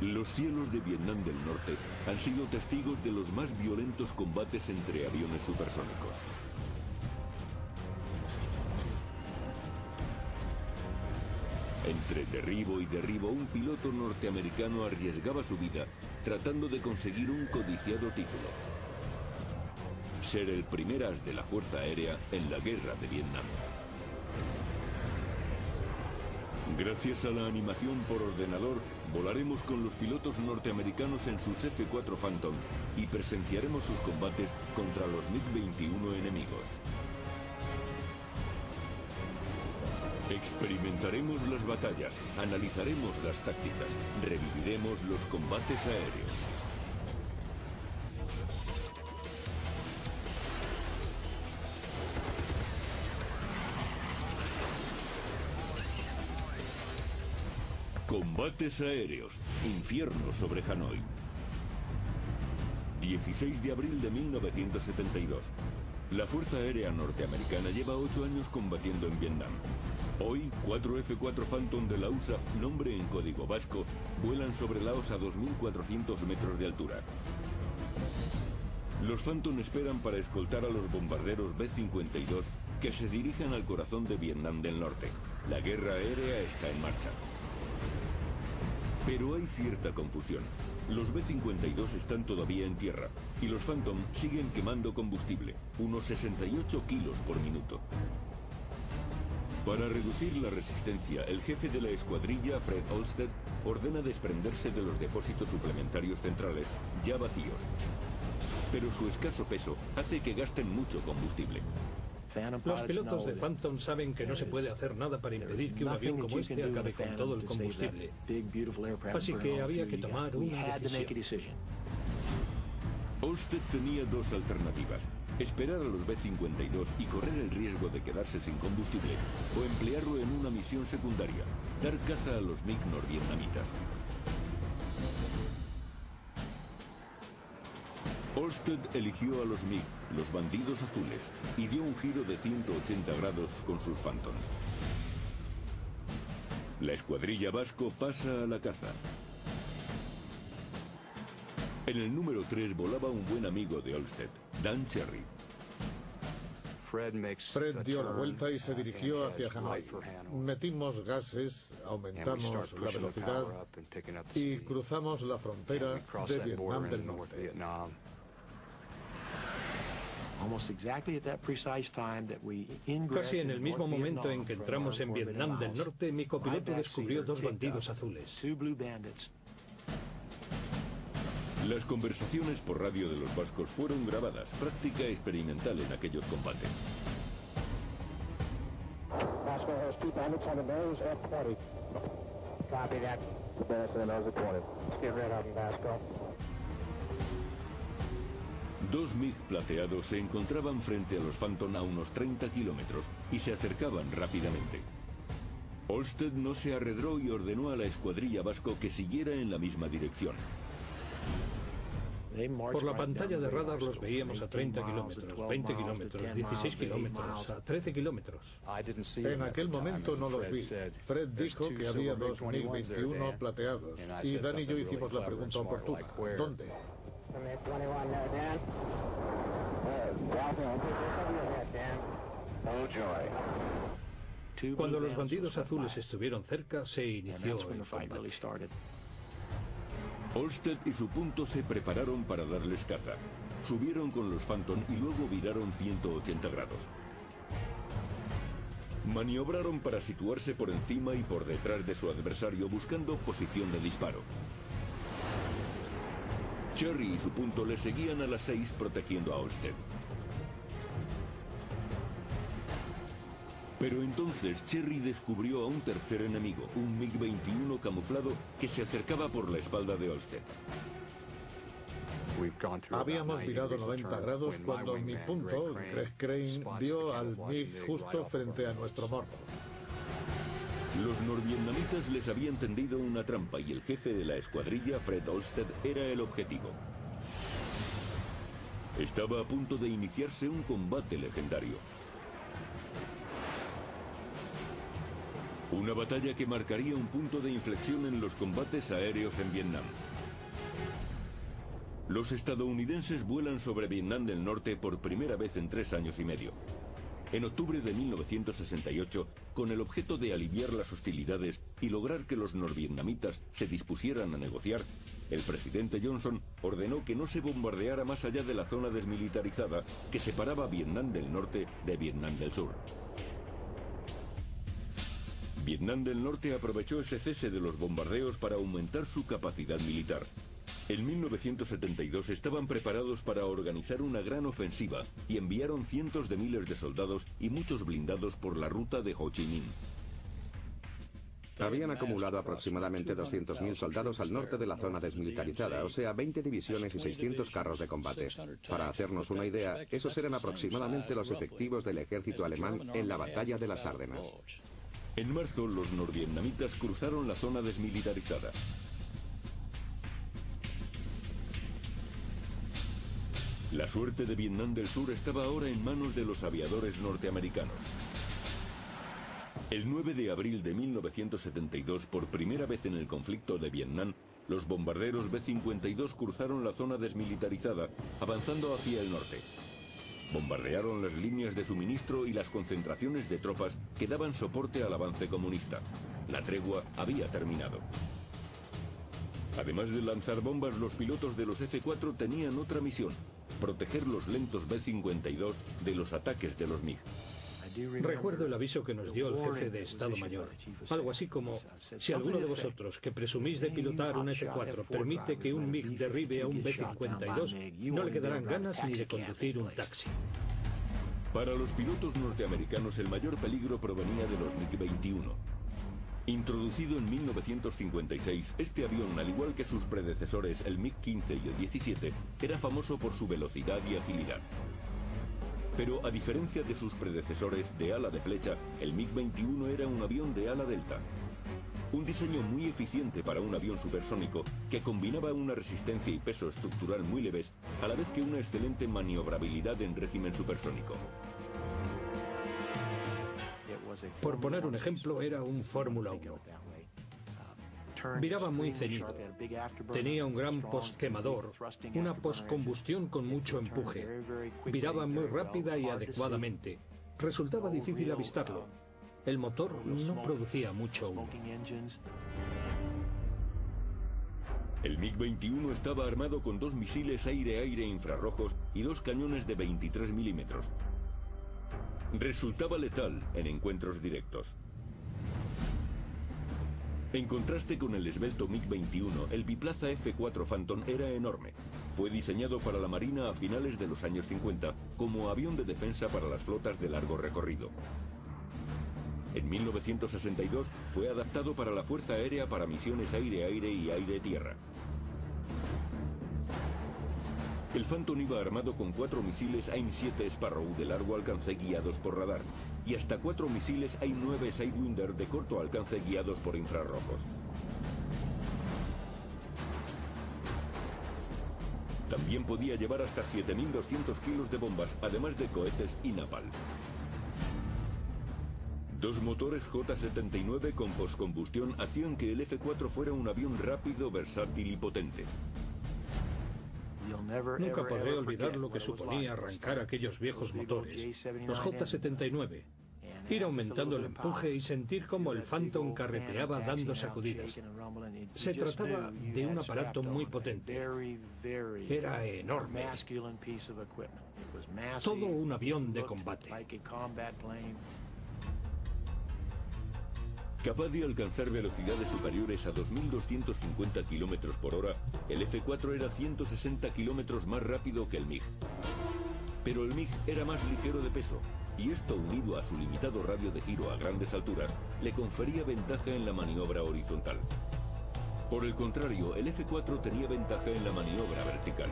Los cielos de Vietnam del Norte han sido testigos de los más violentos combates entre aviones supersónicos. Entre derribo y derribo, un piloto norteamericano arriesgaba su vida tratando de conseguir un codiciado título: ser el primer as de la Fuerza Aérea en la Guerra de Vietnam. Gracias a la animación por ordenador, volaremos con los pilotos norteamericanos en sus F-4 Phantom y presenciaremos sus combates contra los MiG-21 enemigos. Experimentaremos las batallas, analizaremos las tácticas, reviviremos los combates aéreos. Combates aéreos, infierno sobre Hanoi. 16 de abril de 1972. La Fuerza Aérea Norteamericana lleva 8 años combatiendo en Vietnam. Hoy, 4 F-4 Phantom de la USAF, nombre en código vasco, vuelan sobre Laos a 2.400 metros de altura. Los Phantom esperan para escoltar a los bombarderos B-52 que se dirigen al corazón de Vietnam del Norte. La guerra aérea está en marcha. Pero hay cierta confusión. Los B-52 están todavía en tierra y los Phantom siguen quemando combustible, unos 68 kilos por minuto. Para reducir la resistencia, el jefe de la escuadrilla, Fred Olsted, ordena desprenderse de los depósitos suplementarios centrales, ya vacíos. Pero su escaso peso hace que gasten mucho combustible. Los pilotos de Phantom saben que no se puede hacer nada para impedir que un avión como este acabe con todo el combustible. Así que había que tomar una decisión. Olsted tenía dos alternativas: esperar a los B-52 y correr el riesgo de quedarse sin combustible, o emplearlo en una misión secundaria, dar caza a los MiG norvietnamitas. Olsted eligió a los MiG, los bandidos azules, y dio un giro de 180 grados con sus Phantoms. La escuadrilla vasco pasa a la caza. En el número 3 volaba un buen amigo de Olsted, Dan Cherry. Fred dio la vuelta y se dirigió hacia Hanoi. Metimos gases, aumentamos la velocidad y cruzamos la frontera de Vietnam del Norte. Casi en el mismo momento en que entramos en Vietnam del Norte, mi copiloto descubrió dos bandidos azules. Las conversaciones por radio de los vascos fueron grabadas, práctica experimental en aquellos combates. Dos MiG plateados se encontraban frente a los Phantom a unos 30 kilómetros y se acercaban rápidamente. Olsted no se arredró y ordenó a la escuadrilla vasco que siguiera en la misma dirección. Por la pantalla de radar los veíamos a 30 kilómetros, 20 kilómetros, 16 kilómetros, a 13 kilómetros. En aquel momento no los vi. Fred dijo que había dos MiG-21 plateados y Dan y yo hicimos la pregunta oportuna: ¿dónde? Cuando los bandidos azules estuvieron cerca, se inició el combate. Olsted y su punto se prepararon para darles caza. Subieron con los Phantom y luego viraron 180 grados. Maniobraron para situarse por encima y por detrás de su adversario, buscando posición de disparo. Cherry y su punto le seguían a las 6, protegiendo a Olsted. Pero entonces Cherry descubrió a un tercer enemigo, un MiG-21 camuflado que se acercaba por la espalda de Olsted. Habíamos virado 90 grados cuando mi punto, Greg Crane, vio al MiG justo frente a nuestro morro. Los norvietnamitas les habían tendido una trampa y el jefe de la escuadrilla, Fred Olsted, era el objetivo. Estaba a punto de iniciarse un combate legendario. Una batalla que marcaría un punto de inflexión en los combates aéreos en Vietnam. Los estadounidenses vuelan sobre Vietnam del Norte por primera vez en 3 años y medio. En octubre de 1968, con el objeto de aliviar las hostilidades y lograr que los norvietnamitas se dispusieran a negociar, el presidente Johnson ordenó que no se bombardeara más allá de la zona desmilitarizada que separaba Vietnam del Norte de Vietnam del Sur. Vietnam del Norte aprovechó ese cese de los bombardeos para aumentar su capacidad militar. En 1972 estaban preparados para organizar una gran ofensiva y enviaron cientos de miles de soldados y muchos blindados por la ruta de Ho Chi Minh. Habían acumulado aproximadamente 200.000 soldados al norte de la zona desmilitarizada, o sea, 20 divisiones y 600 carros de combate. Para hacernos una idea, esos eran aproximadamente los efectivos del ejército alemán en la batalla de las Ardenas. En marzo, los norvietnamitas cruzaron la zona desmilitarizada. La suerte de Vietnam del Sur estaba ahora en manos de los aviadores norteamericanos. El 9 de abril de 1972, por primera vez en el conflicto de Vietnam, los bombarderos B-52 cruzaron la zona desmilitarizada, avanzando hacia el norte. Bombardearon las líneas de suministro y las concentraciones de tropas que daban soporte al avance comunista. La tregua había terminado. Además de lanzar bombas, los pilotos de los F-4 tenían otra misión: proteger los lentos B-52 de los ataques de los MiG. Recuerdo el aviso que nos dio el jefe de Estado Mayor. Algo así como: si alguno de vosotros que presumís de pilotar un F-4 permite que un MiG derribe a un B-52, no le quedarán ganas ni de conducir un taxi. Para los pilotos norteamericanos, el mayor peligro provenía de los MiG-21. Introducido en 1956, este avión, al igual que sus predecesores, el MiG-15 y el 17, era famoso por su velocidad y agilidad. Pero a diferencia de sus predecesores de ala de flecha, el MiG-21 era un avión de ala delta. Un diseño muy eficiente para un avión supersónico que combinaba una resistencia y peso estructural muy leves, a la vez que una excelente maniobrabilidad en régimen supersónico. Por poner un ejemplo, era un Fórmula 1. Viraba muy ceñido. Tenía un gran postquemador, una postcombustión con mucho empuje. Viraba muy rápida y adecuadamente. Resultaba difícil avistarlo. El motor no producía mucho humo. El MiG-21 estaba armado con 2 misiles aire-aire infrarrojos y 2 cañones de 23 milímetros. Resultaba letal en encuentros directos. En contraste con el esbelto MiG-21, el biplaza F-4 Phantom era enorme. Fue diseñado para la Marina a finales de los años 50 como avión de defensa para las flotas de largo recorrido. En 1962 fue adaptado para la Fuerza Aérea para misiones aire-aire y aire-tierra. El Phantom iba armado con 4 misiles AIM-7 Sparrow de largo alcance guiados por radar y hasta 4 misiles AIM-9 Sidewinder de corto alcance guiados por infrarrojos. También podía llevar hasta 7.200 kilos de bombas, además de cohetes y napalm. 2 motores J-79 con postcombustión hacían que el F-4 fuera un avión rápido, versátil y potente. Nunca podré olvidar lo que suponía arrancar aquellos viejos motores, los J-79, ir aumentando el empuje y sentir cómo el Phantom carreteaba dando sacudidas. Se trataba de un aparato muy potente. Era enorme. Todo un avión de combate. Capaz de alcanzar velocidades superiores a 2.250 km por hora, el F-4 era 160 km más rápido que el MiG. Pero el MiG era más ligero de peso, y esto, unido a su limitado radio de giro a grandes alturas, le confería ventaja en la maniobra horizontal. Por el contrario, el F-4 tenía ventaja en la maniobra vertical.